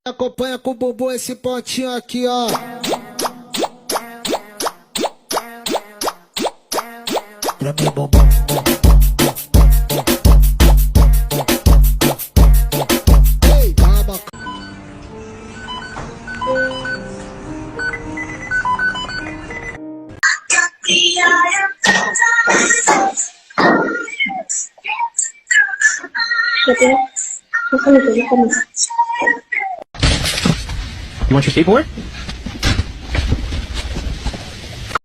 Acompanha com o bumbum esse pontinho aqui, ó. Treme bumbum. Ei, calma. You want your skateboard?